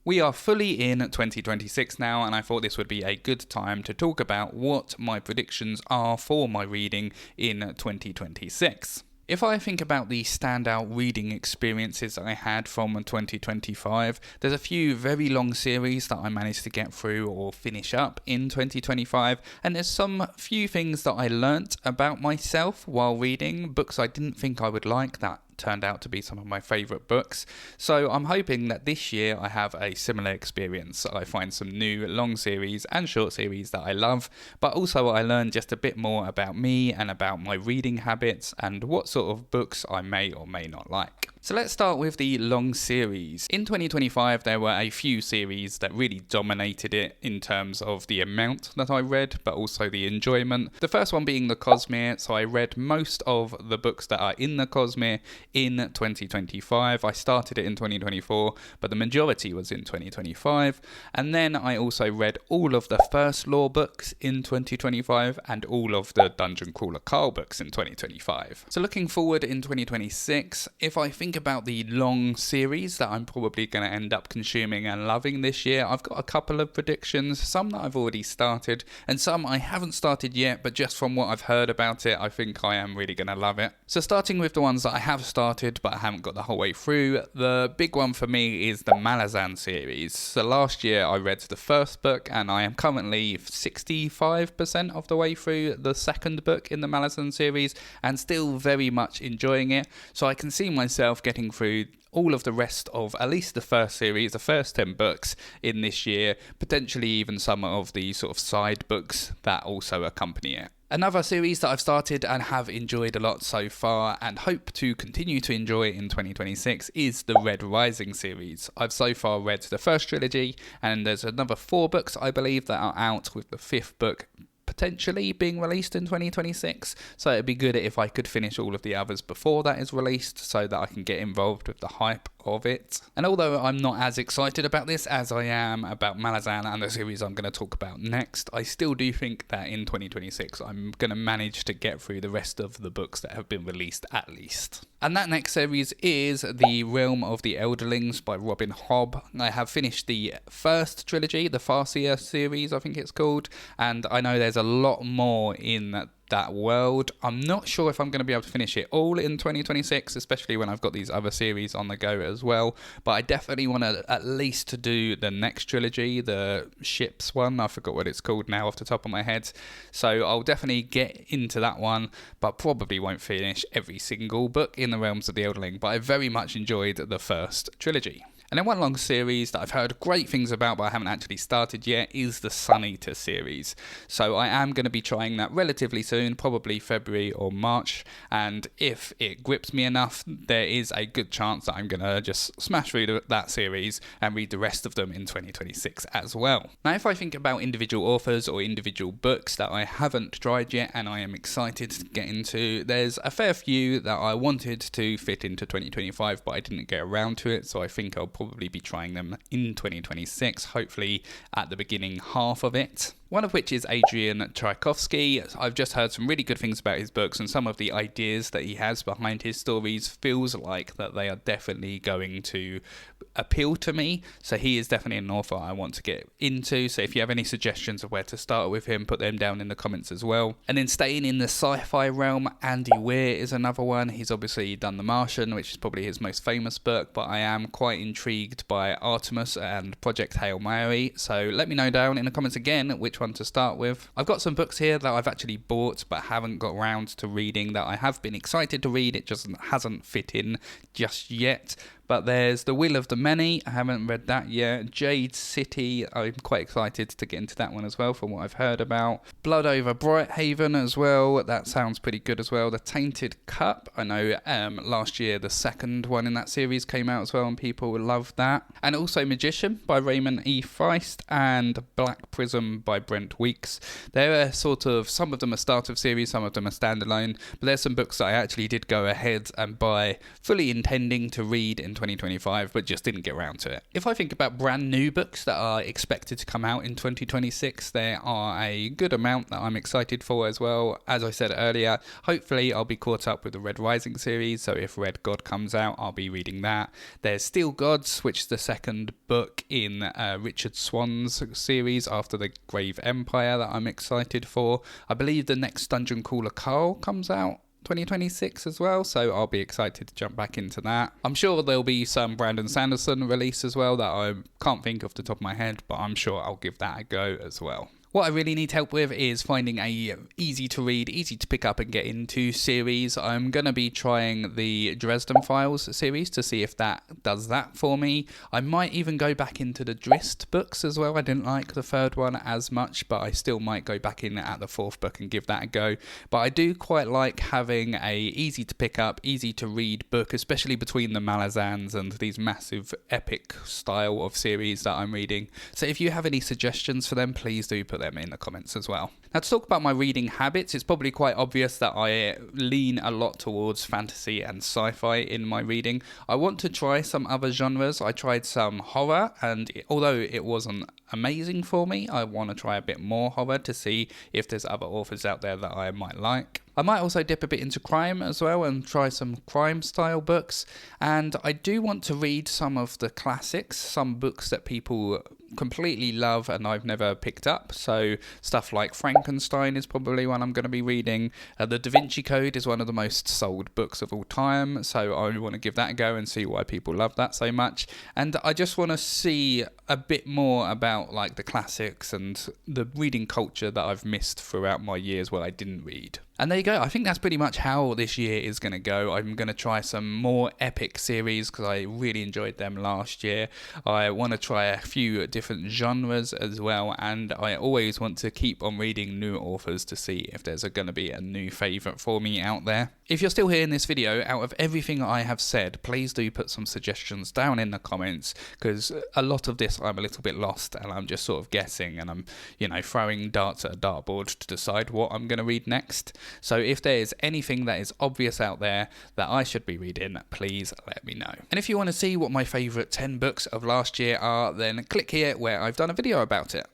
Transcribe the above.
We are fully in 2026 now, and I thought this would be a good time to talk about what my predictions are for my reading in 2026. If I think about the standout reading experiences I had from 2025, there's a few very long series that I managed to get through or finish up in 2025, and there's some few things that I learnt about myself while reading, books I didn't think I would like that turned out to be some of my favourite books. So I'm hoping that this year I have a similar experience. I find some new long series and short series that I love, but also I learn just a bit more about me and about my reading habits and what sort of books I may or may not like. So let's start with the long series. In 2025 there were a few series that really dominated it in terms of the amount that I read, but also the enjoyment. The first one being the Cosmere, so I read most of the books that are in the Cosmere in 2025. I started it in 2024, but the majority was in 2025. And then I also read all of the First Law books in 2025 and all of the Dungeon Crawler Carl books in 2025. So looking forward in 2026, if I think about the long series that I'm probably going to end up consuming and loving this year, I've got a couple of predictions, some that I've already started and some I haven't started yet, but just from what I've heard about it, I think I am really going to love it. So starting with the ones that I have started but I haven't got the whole way through, the big one for me is the Malazan series. So last year I read the first book and I am currently 65% of the way through the second book in the Malazan series and still very much enjoying it. So I can see myself getting through all of the rest of at least the first series, the first 10 books in this year, potentially even some of the sort of side books that also accompany it. Another series that I've started and have enjoyed a lot so far and hope to continue to enjoy in 2026 is the Red Rising series. I've so far read the first trilogy and there's another 4 books I believe that are out, with the 5th book potentially being released in 2026, so it'd be good if I could finish all of the others before that is released so that I can get involved with the hype of it. And although I'm not as excited about this as I am about Malazan and the series I'm going to talk about next, I still do think that in 2026 I'm going to manage to get through the rest of the books that have been released at least. And that next series is The Realm of the Elderlings by Robin Hobb. I have finished the first trilogy, the Farseer series I think it's called, and I know there's a lot more in that world. I'm not sure if I'm going to be able to finish it all in 2026, especially when I've got these other series on the go as well, but I definitely want to at least do the next trilogy, the ships one. I forgot what it's called now off the top of my head, so I'll definitely get into that one, but probably won't finish every single book in the Realms of the Elderling. But I very much enjoyed the first trilogy. And then one long series that I've heard great things about but I haven't actually started yet is the Sun Eater series. So I am going to be trying that relatively soon, probably February or March, and if it grips me enough, there is a good chance that I'm going to just smash through that series and read the rest of them in 2026 as well. Now if I think about individual authors or individual books that I haven't tried yet and I am excited to get into, there's a fair few that I wanted to fit into 2025 but I didn't get around to it, so I think I'll probably be trying them in 2026, hopefully at the beginning half of it. One of which is Adrian Tchaikovsky. I've just heard some really good things about his books, and some of the ideas that he has behind his stories feels like that they are definitely going to appeal to me. So he is definitely an author I want to get into. So if you have any suggestions of where to start with him, put them down in the comments as well. And then staying in the sci-fi realm, Andy Weir is another one. He's obviously done The Martian, which is probably his most famous book, but I am quite intrigued by Artemis and Project Hail Mary. So let me know down in the comments again which one to start with. I've got some books here that I've actually bought but haven't got round to reading that I have been excited to read. It just hasn't fit in just yet. But there's The Will of the Many, I haven't read that yet. Jade City, I'm quite excited to get into that one as well from what I've heard about. Blood Over Brighthaven as well, that sounds pretty good as well. The Tainted Cup, I know last year the second one in that series came out as well and people loved that. And also Magician by Raymond E. Feist and Black Prism by Brent Weeks. They're sort of, some of them are start of series, some of them are standalone, but there's some books that I actually did go ahead and buy fully intending to read in 2025, but just didn't get around to it. If I think about brand new books that are expected to come out in 2026, there are a good amount that I'm excited for as well. As I said earlier, hopefully I'll be caught up with the Red Rising series, so if Red God comes out, I'll be reading that. There's Steel Gods, which is the second book in Richard Swan's series after the Grave Empire that I'm excited for. I believe the next Dungeon Crawler Carl comes out 2026 as well, so I'll be excited to jump back into that. I'm sure there'll be some Brandon Sanderson release as well that I can't think off the top of my head, but I'm sure I'll give that a go as well. What I really need help with is finding a easy to read, easy to pick up and get into series. I'm going to be trying the Dresden Files series to see if that does that for me. I might even go back into the Drizzt books as well. I didn't like the third one as much, but I still might go back in at the fourth book and give that a go. But I do quite like having a easy to pick up, easy to read book, especially between the Malazans and these massive epic style of series that I'm reading. So if you have any suggestions for them, please do put them in the comments as well. Now, to talk about my reading habits, it's probably quite obvious that I lean a lot towards fantasy and sci-fi in my reading. I want to try some other genres. I tried some horror, and although it wasn't amazing for me, I want to try a bit more horror to see if there's other authors out there that I might like. I might also dip a bit into crime as well and try some crime style books, and I do want to read some of the classics, some books that people completely love and I've never picked up. So stuff like Frankenstein is probably one I'm going to be reading. The Da Vinci Code is one of the most sold books of all time, so I want to give that a go and see why people love that so much. And I just want to see a bit more about like the classics and the reading culture that I've missed throughout my years where I didn't read. And there you go. I think that's pretty much how this year is going to go. I'm going to try some more epic series because I really enjoyed them last year. I want to try a few different genres as well, and I always want to keep on reading new authors to see if there's going to be a new favourite for me out there. If you're still here in this video, out of everything I have said, please do put some suggestions down in the comments, because a lot of this I'm a little bit lost and I'm just sort of guessing, and I'm, throwing darts at a dartboard to decide what I'm going to read next. So if there is anything that is obvious out there that I should be reading, please let me know. And if you want to see what my favourite 10 books of last year are, then click here where I've done a video about it.